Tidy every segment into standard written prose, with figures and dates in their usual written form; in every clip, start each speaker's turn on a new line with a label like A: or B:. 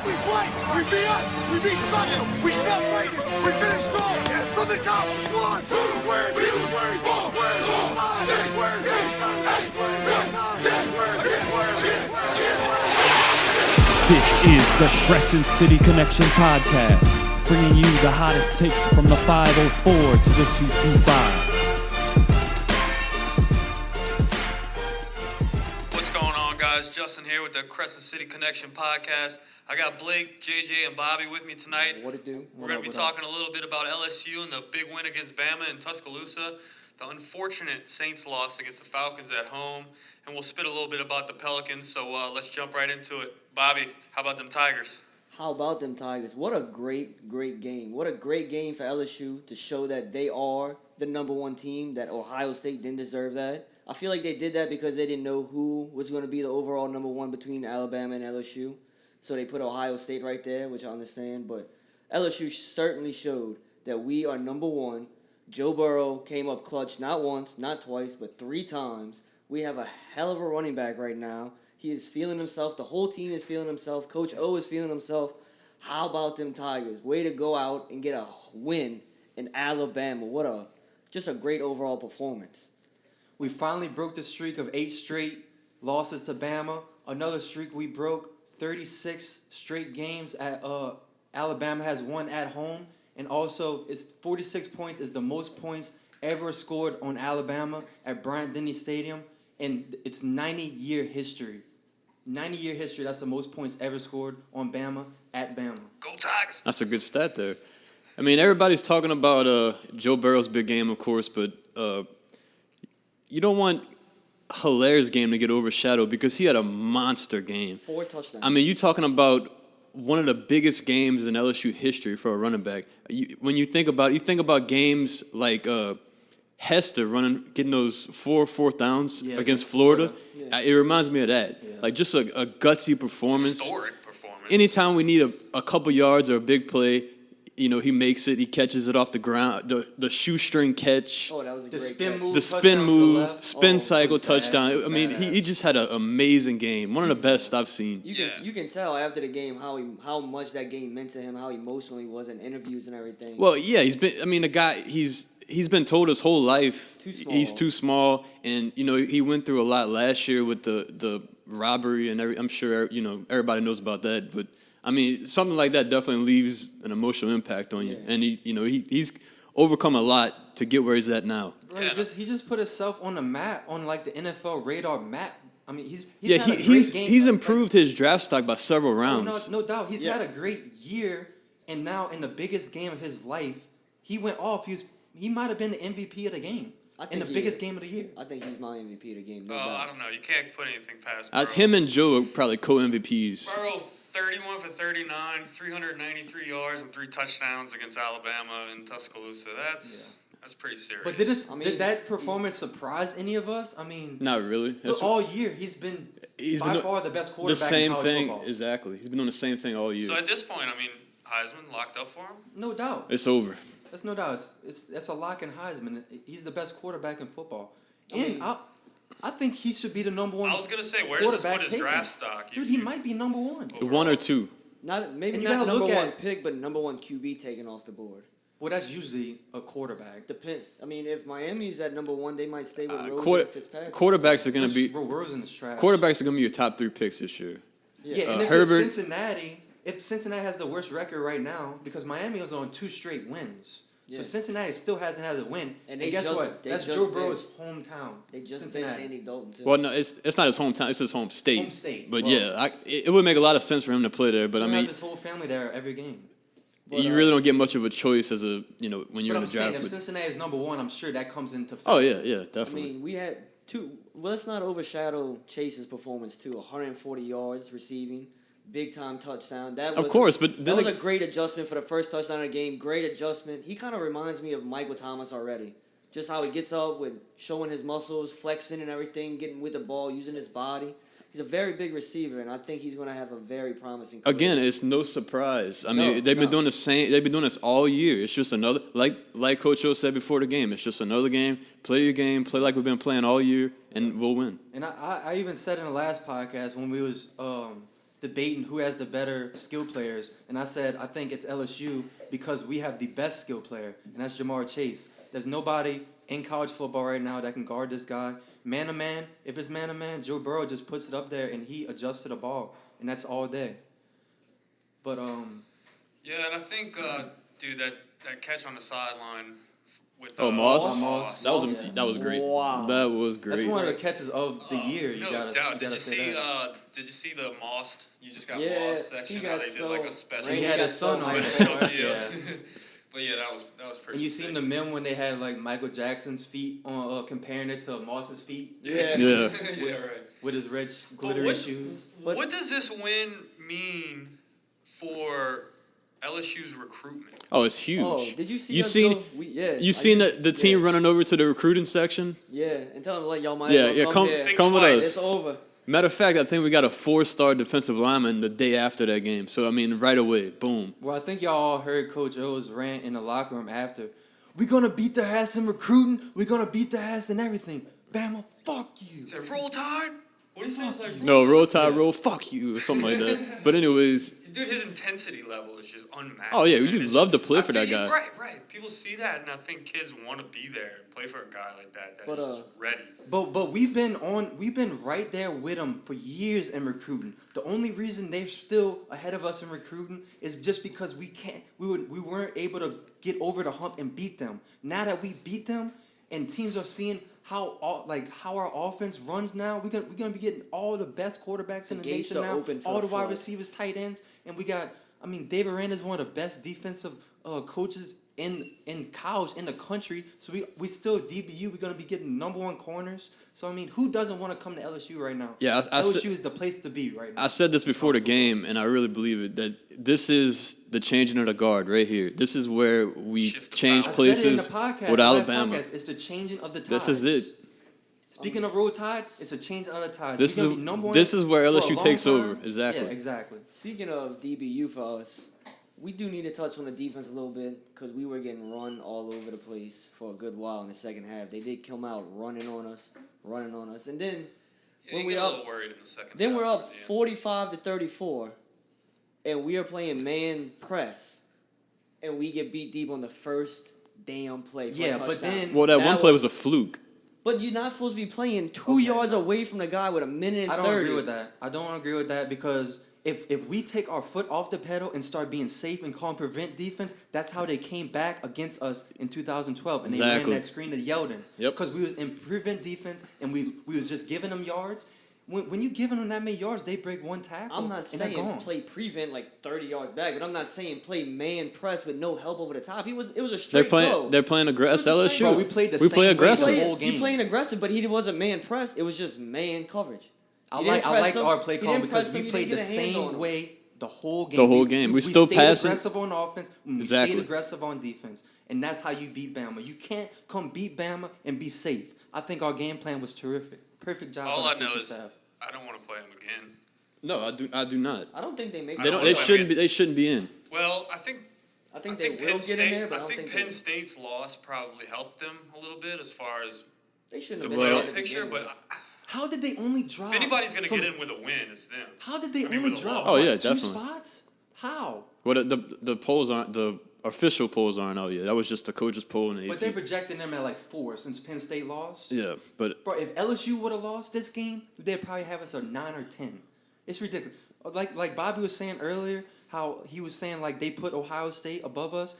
A: We play. We be us. We be special. We smell greatness. We finish strong. Yes. From the top. 1, 2, where you where all where all eyes. Where
B: This is the Crescent City Connection Podcast, bringing you the hottest takes from the 504 to the 225.
C: What's going on, guys? Justin here with the Crescent City Connection Podcast. I got Blake, JJ, and Bobby with me tonight.
D: What it do?
C: We're going to be talking a little bit about LSU and the big win against Bama in Tuscaloosa, the unfortunate Saints loss against the Falcons at home, and we'll spit a little bit about the Pelicans, so let's jump right into it. Bobby, how about them Tigers?
D: How about them Tigers? What a great game. What a great game for LSU to show that they are the number one team, that Ohio State didn't deserve that. I feel like they did that because they didn't know who was going to be the overall number one between Alabama and LSU. So they put Ohio State right there, which I understand. But LSU certainly showed that we are number one. Joe Burrow came up clutch not once, not twice, but 3 times. We have a hell of a running back right now. He is feeling himself. The whole team is feeling himself. Coach O is feeling himself. How about them Tigers? Way to go out and get a win in Alabama. Just a great overall performance.
E: We finally broke the streak of 8 straight losses to Bama. Another streak we broke. 36 straight games at Alabama has won at home. And also, it's 46 points is the most points ever scored on Alabama at Bryant-Denny Stadium. And it's 90-year history. 90-year history, that's the most points ever scored on Bama at Bama.
C: Go Tigers!
F: That's a good stat there. I mean, everybody's talking about Joe Burrow's big game, of course, but you don't want Hilaire's game to get overshadowed because he had a monster game.
D: 4 touchdowns.
F: I mean, you're talking about one of the biggest games in LSU history for a running back. When you think about games like Hester getting those 4 fourth downs against Florida. Yeah. It reminds me of that. Yeah. Like just a gutsy performance.
C: Historic performance.
F: Anytime we need a couple yards or a big play, he makes it. He catches it off the ground. The shoestring catch.
D: Oh, that was a great
E: spin
D: catch.
E: move.
F: The spin move,
E: spin
F: cycle, touchdown. I mean, he just had an amazing game. One of the best I've seen.
D: You can tell after the game how much that game meant to him, how emotional he was in interviews and everything.
F: Well, yeah, the guy, he's been told his whole life he's too small, and he went through a lot last year with the robbery and I'm sure everybody knows about that, but I mean something like that definitely leaves an emotional impact on you, and he's overcome a lot to get where he's at now.
E: Right, he just put himself on the map, on like the NFL radar map. I mean, he's
F: improved his draft stock by several rounds.
E: No doubt, he's had a great year, and now in the biggest game of his life, he went off. He might have been the MVP of the game. In the biggest game of the year.
D: I think he's my MVP of the game.
C: I don't know. You can't put anything past Burrow.
F: Him and Joe are probably co-MVPs.
C: Burrow, 31 for 39, 393 yards and 3 touchdowns against Alabama in Tuscaloosa. That's pretty serious.
E: But did that performance surprise any of us? I mean,
F: not really.
E: All year he's been by far the best quarterback in college football.
F: Exactly. He's been doing the same thing all year.
C: So at this point, I mean, Heisman locked up for him?
E: No doubt.
F: It's over.
E: That's no doubt. That's a lock in Heisman. He's the best quarterback in football. I think he should be the number one.
C: I was going to say, where does this put his draft stock?
E: Dude, he might be number 1.
F: 1 or 2.
D: Maybe not number 1 pick, but number 1 QB taken off the board.
E: Well, that's usually a quarterback.
D: Depends. I mean, if Miami's at number 1, they might stay with Rosen and Fitzpatrick.
F: Quarterbacks are going to be
E: Rosen is trash.
F: Quarterbacks are going to be your top 3 picks this year.
E: Yeah, and if
F: Herbert,
E: if Cincinnati has the worst record right now, because Miami was on 2 straight wins. Yeah. So Cincinnati still hasn't had a win. And guess what? That's Joe Burrow's hometown.
D: They just benched Andy Dalton, too.
F: Well, no, it's not his hometown. It's his home state.
E: Home state.
F: But it would make a lot of sense for him to play there. But I mean,
E: have his whole family there every game.
F: But, you really don't get much of a choice as when you're in the draft.
E: If Cincinnati is number 1, I'm sure that comes into factor.
F: Oh yeah, definitely.
D: I mean, we had 2. Well, let's not overshadow Chase's performance too. 140 yards receiving. Big-time touchdown. That was a great adjustment for the first touchdown of the game. Great adjustment. He kind of reminds me of Michael Thomas already. Just how he gets up with showing his muscles, flexing and everything, getting with the ball, using his body. He's a very big receiver, and I think he's going to have a very promising career.
F: Again, it's no surprise. I mean, they've been doing the same. They've been doing this all year. It's just another, like Coach O said before the game. It's just another game. Play your game. Play like we've been playing all year, and we'll win.
E: And I even said in the last podcast when we was debating who has the better skill players, and I said I think it's LSU because we have the best skill player, and that's Jamar Chase. There's nobody in college football right now that can guard this guy. Man to man, if it's man to man, Joe Burrow just puts it up there and he adjusts to the ball, and that's all day. But
C: Yeah, and I think, dude, that catch on the sideline with
F: Moss?
E: Moss.
F: That was great.
D: Wow.
F: That was great.
E: that's one of the catches of the year. You
C: No
E: gotta,
C: doubt.
E: you
C: Did
E: gotta
C: you
E: say
C: see?
E: that.
C: Did you see the Moss? You just got
D: Yeah,
C: Moss section.
D: he
C: How
D: got
C: they did
D: so-
C: like a special.
E: He
D: Randy
E: had
D: got
E: his son
D: so
E: on it.
C: special deal.
E: Yeah.
C: But yeah, that was pretty.
E: And you
C: sick.
E: seen the meme when they had like Michael Jackson's feet on comparing it to Moss's feet
D: Yeah.
F: Yeah.
C: Yeah, right.
E: with his red
C: But
E: glittery shoes.
C: What does this win mean for LSU's recruitment?
F: Oh, it's huge.
D: Oh, did you see?
F: You
D: us
F: seen?
D: go- yeah.
F: You seen the team
D: yeah.
F: running over to the recruiting section?
D: Yeah, and tell them like y'all might.
F: Yeah,
D: as well
F: yeah. Come,
D: here.
C: Think
F: come with
C: twice.
D: It's
F: us.
D: over.
F: Matter of fact, I think we got a 4-star defensive lineman the day after that game. So I mean, right away, boom.
E: Well, I think y'all all heard Coach O's rant in the locker room after. We're gonna beat their ass in recruiting. We're gonna beat their ass in everything. Bama, fuck you.
C: Is it roll tide? What do you say? It's like
F: No, roll tide, roll, fuck you, or something like that. But anyways,
C: dude, his intensity level is just unmatched.
F: Oh, yeah, we
C: man.
F: just
C: It's
F: love to play for that guy.
C: Right. People see that, and I think kids want to be there and play for a guy like that
D: But,
C: is just ready.
E: But we've been right there with them for years in recruiting. The only reason they're still ahead of us in recruiting is just because we weren't able to get over the hump and beat them. Now that we beat them, and teams are seeing how our offense runs now, we're gonna be getting all the best quarterbacks in the
D: gates
E: nation
D: are
E: now,
D: open for
E: all
D: the
E: the wide
D: flood.
E: receivers, tight ends, and we got. I mean, Dave Aranda is one of the best defensive coaches in college in the country. So we still DBU. We're gonna be getting #1 corners. So I mean, who doesn't want to come to LSU right now?
F: Yeah, I
E: LSU is the place to be right now.
F: I said this before the game, and I really believe it, that this is the changing of the guard right here. This is where we
C: Shift the
F: change
C: power.
E: I said it in
F: places
E: the podcast,
F: with
E: last
F: Alabama.
E: podcast, it's the changing of the tides.
F: This is it.
E: Speaking of roll tide, it's a change of the tides.
F: This
E: We're
F: is
E: gonna be number one
F: this is where
E: for a
F: LSU
E: long
F: takes
E: time.
F: over. Exactly.
E: Yeah, exactly.
D: Speaking of DBU for us, we do need to touch on the defense a little bit because we were getting run all over the place for a good while in the second half. They did come out running on us, and then
C: Yeah,
D: when
C: you
D: we
C: get a
D: up,
C: little worried in the second.
D: then
C: half
D: we're up
C: towards the end.
D: 45-34, and we are playing man press, and we get beat deep on the first damn play. For a
E: Yeah, but
D: touchdown.
E: then-
F: Well, that one play was a fluke.
D: But you're not supposed to be playing 2
E: Okay.
D: yards away from the guy with a minute and
E: I don't
D: 30.
E: agree with that. I don't agree with that because if we take our foot off the pedal and start being safe and calling prevent defense, that's how they came back against us in 2012 and
F: Exactly.
E: they ran that screen to Yeldon.
F: Yep.
E: Because we was in prevent defense and we was just giving them yards. When you giving them that many yards, they break one tackle.
D: I'm not
E: and they're
D: saying
E: gone.
D: play prevent like 30 yards back, but I'm not saying play man press with no help over the top. It was a
F: They're
D: straight
F: playing.
D: go.
F: They're playing aggressive.
D: It was the same-
F: LSU.
E: Bro, we played the
F: we
E: same
F: play
E: way
F: aggressive.
E: the whole game.
D: He playing aggressive, but he wasn't man pressed. It was just man coverage.
E: I
D: He didn't press
E: like
D: him.
E: our play
D: He
E: call
D: didn't press
E: because
D: him.
E: we
D: He
E: played
D: didn't
E: the
D: get a hand on
E: same
D: him.
E: way the whole game.
F: The whole game. We still
E: stayed
F: passing.
E: aggressive on offense. We
F: Exactly.
E: stayed aggressive on defense. And that's how you beat Bama. You can't come beat Bama and be safe. I think our game plan was terrific. Perfect job
C: All
E: by
C: I
E: the
C: know
E: coaching
C: is
E: staff.
C: I don't want to play him again.
F: No, I do not.
D: I don't think they make.
C: I
F: They
C: don't
F: don't. They
C: know.
F: shouldn't be. They shouldn't be in.
C: Well, I think
D: I think
C: Penn
D: they will
C: State,
D: get in there, but
C: I
D: I
C: think
D: don't
C: Penn
D: think
C: State's loss probably helped them a little bit as far as
D: they shouldn't
C: the
D: have been there at
C: playoff
D: the
C: picture.
D: beginning.
C: But
E: How did they only drop?
C: if anybody's going to
E: from-
C: get in with a win, it's them.
E: How did they
C: I mean,
E: only
C: with a
E: drop?
C: loss.
F: Oh, yeah,
E: two
F: definitely.
E: spots? How?
F: Well, the polls aren't the official polls aren't out yet. That was just the coaches poll and the
E: But
F: AP.
E: they're projecting them at like 4 since Penn State lost.
F: Yeah, but
E: Bro, if LSU would have lost this game, they'd probably have us a 9 or 10. It's ridiculous. Like Bobby was saying earlier, how he was saying like they put Ohio State above us.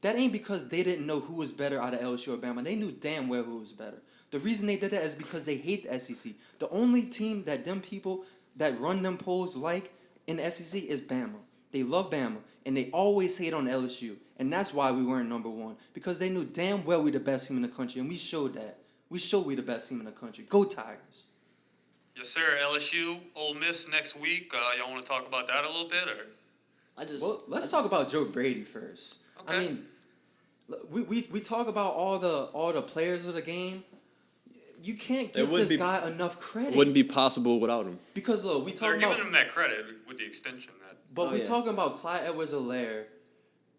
E: That ain't because they didn't know who was better out of LSU or Bama. They knew damn well who was better. The reason they did that is because they hate the SEC. The only team that them people that run them polls like in the SEC is Bama. They love Bama, and they always hate on LSU. And that's why we weren't #1, because they knew damn well we the best team in the country, and we showed that. We showed we the best team in the country. Go Tigers.
C: Yes, sir. LSU, Ole Miss next week. Y'all want to talk about that a little bit, or?
E: Well, let's talk about Joe Brady first.
C: Okay.
E: I mean, we talk about all the players of the game. You can't give
F: wouldn't
E: this
F: be-
E: guy enough credit.
F: wouldn't be possible without him.
E: Because look, we
C: They're
E: talking
C: giving
E: about,
C: him that credit with the extension.
E: but
D: Oh,
E: we
D: yeah.
E: talking about Clyde Edwards-Helaire.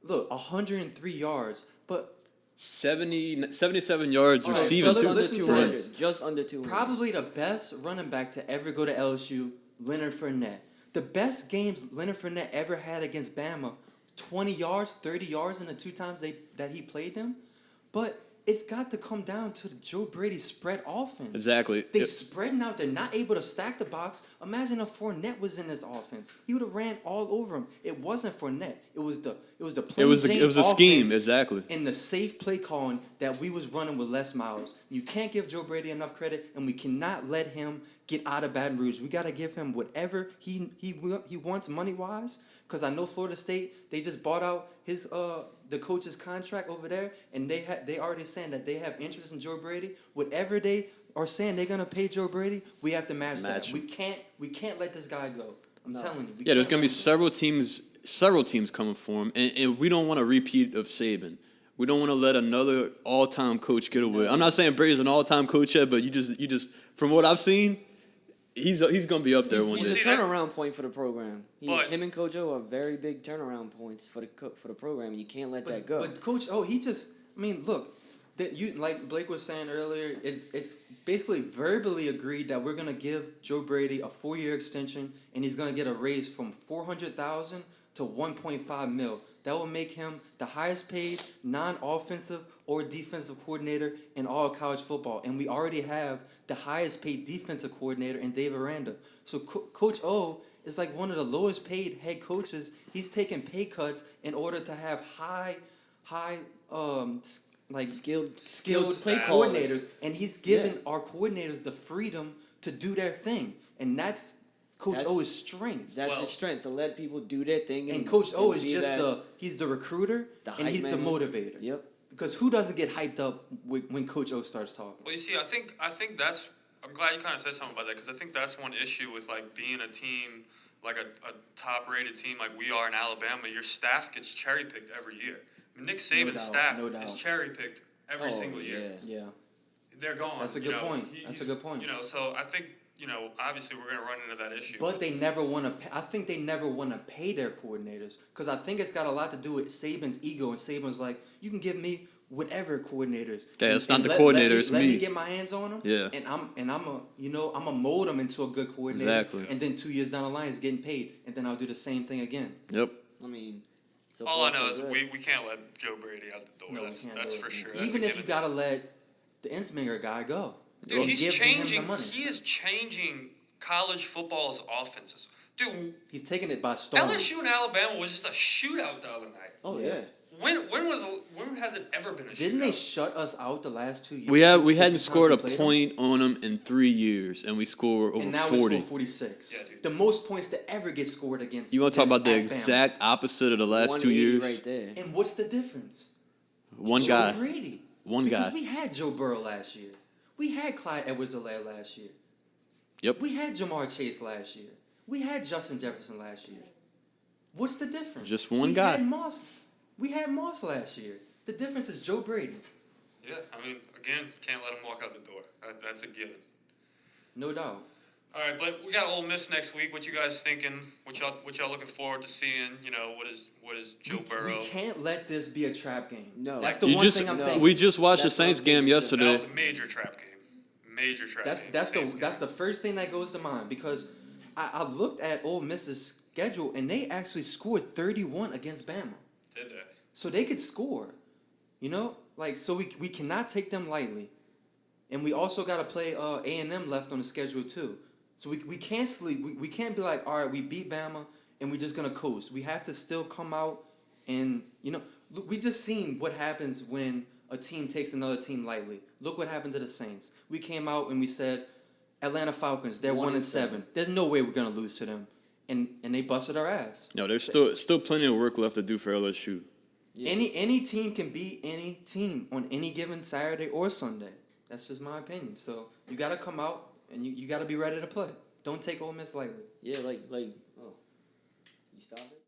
E: Look, 103 yards, but
F: 77 yards
E: All right,
F: receiving
E: so
F: too.
D: under
E: listen to
D: 200.
E: this.
D: Just under 200.
E: probably the best running back to ever go to LSU, Leonard Fournette. The best games Leonard Fournette ever had against Bama, 20 yards, 30 yards in the 2 times that he played them. But it's got to come down to the Joe Brady spread offense.
F: Exactly.
E: They spreading out. They're not able to stack the box. Imagine if Fournette was in this offense. He would have ran all over him. It wasn't Fournette. It was the plain
F: It was a scheme,
E: offense
F: exactly.
E: and the safe play calling that we was running with Les Miles. You can't give Joe Brady enough credit, and we cannot let him get out of Baton Rouge. We got to give him whatever he wants money wise. Because I know Florida State, they just bought out his the coach's contract over there, and they already saying that they have interest in Joe Brady. Whatever they are saying they're gonna pay Joe Brady, we have to match that.
F: him.
E: We can't let this guy go. I'm telling you.
F: Yeah, there's gonna be several teams coming for him, and we don't want a repeat of Saban. We don't want to let another all-time coach get away. I'm not saying Brady's an all-time coach yet, but you just from what I've seen, he's gonna be up there one
D: He's
F: day.
D: a turnaround point for the program.
C: But-
D: Him and Coach O are very big turnaround points for the program, and you can't let that go.
E: But Coach O, look, that you like Blake was saying earlier, it's basically verbally agreed that we're gonna give Joe Brady a 4-year extension, and he's gonna get a raise from $400,000 to $1.5 million. That will make him the highest paid non-offensive or defensive coordinator in all of college football. And we already have the highest paid defensive coordinator in Dave Aranda. So Coach O is like one of the lowest paid head coaches. He's taking pay cuts in order to have high skilled
D: play
E: coordinators. And he's giving
D: Yeah.
E: our coordinators the freedom to do their thing. And that's Coach O's strength.
D: That's his strength, to let people do their thing.
E: And Coach O is
D: be
E: just
D: that-
E: he's the recruiter and he's
D: hype
E: the
D: man.
E: motivator.
D: Yep.
E: Because who doesn't get hyped up when Coach O starts talking?
C: Well, you see, I think that's. I'm glad you kind of said something about that, because I think that's one issue with like being a team, like a top-rated team like we are in Alabama. Your staff gets cherry-picked every year. I mean, Nick Saban's staff is cherry-picked every single year.
E: Yeah.
C: They're gone.
E: That's a good point. That's a good point.
C: So I think, obviously we're going to run into that issue.
E: But they never want to. I think they never want to pay their coordinators, because I think it's got a lot to do with Saban's ego. And Saban's like, you can give me whatever coordinators.
F: Yeah, it's not the
E: coordinator.
F: coordinator, it's
E: let
F: me.
E: me get my hands on them.
F: Yeah.
E: And I'm a mold them into a good coordinator.
F: Exactly.
E: And then 2 years down the line, he's getting paid, and then I'll do the same thing again.
F: Yep.
D: I mean, so
C: All I
D: far,
C: know
D: so
C: is
D: good.
C: we can't let Joe Brady out the door.
E: No, we
C: that's
E: can't
C: that's
E: do it.
C: for sure. That's
E: Even
C: a
E: if you
C: given.
E: gotta let the Insminger guy go.
C: Dude, he's
E: Give him
C: changing.
E: the money.
C: He is changing college football's offenses. Dude,
E: He's taking it by storm.
C: LSU and Alabama was just a shootout the other night.
D: Oh yeah.
C: When has it ever been a shootout?
E: Didn't they shut us out the last 2 years?
F: We hadn't
E: Since
F: scored a
E: we played them?
F: point on them in 3 years, and we score over
E: And now
F: 40.
E: we scored 46.
C: Yeah, dude.
E: The most points to ever get scored against.
F: You want to talk about the
E: at Bama.
F: exact opposite of the last 2
D: 180
F: years?
D: right there.
E: And what's the difference?
F: One
E: Joe
F: guy.
E: Brady.
F: One
E: because
F: guy.
E: we had Joe Burrow last year. We had Clyde Edwards-Helaire last year.
F: Yep.
E: We had Jamar Chase last year. We had Justin Jefferson last year. What's the difference?
F: Just one
E: we
F: guy.
E: Had Moss. We had Moss last year. The difference is Joe Brady.
C: Yeah, I mean, again, can't let him walk out the door. That's a given.
E: No doubt.
C: All right, but we got Ole Miss next week. What you guys thinking? What y'all looking forward to seeing? What is Joe Burrow?
E: We can't let this be a trap game.
D: No.
E: That's the
F: You
E: one
F: just
E: thing I'm thinking.
F: we just watched
D: That's
F: the
D: what
F: Saints
D: I'm
F: game
D: thinking, too.
F: yesterday.
C: That was a major trap game. Major trap game.
E: That's the first thing that goes to mind, because I looked at Ole Miss's schedule and they actually scored 31 against Bama.
C: Did they?
E: So they could score. So we cannot take them lightly. And we also got to play A&M left on the schedule too. So we can't sleep. We can't be like, all right, we beat Bama and we're just going to coast. We have to still come out and, look, we just seen what happens when a team takes another team lightly. Look what happened to the Saints. We came out and we said, Atlanta Falcons, they're 1-7. There's no way we're going to lose to them. And they busted our ass.
F: No, there's still plenty of work left to do for LSU.
D: Yeah.
E: Any team can beat any team on any given Saturday or Sunday. That's just my opinion. So you got to come out and you got to be ready to play. Don't take Ole Miss lightly.
D: Yeah, like. Oh, you stopped it.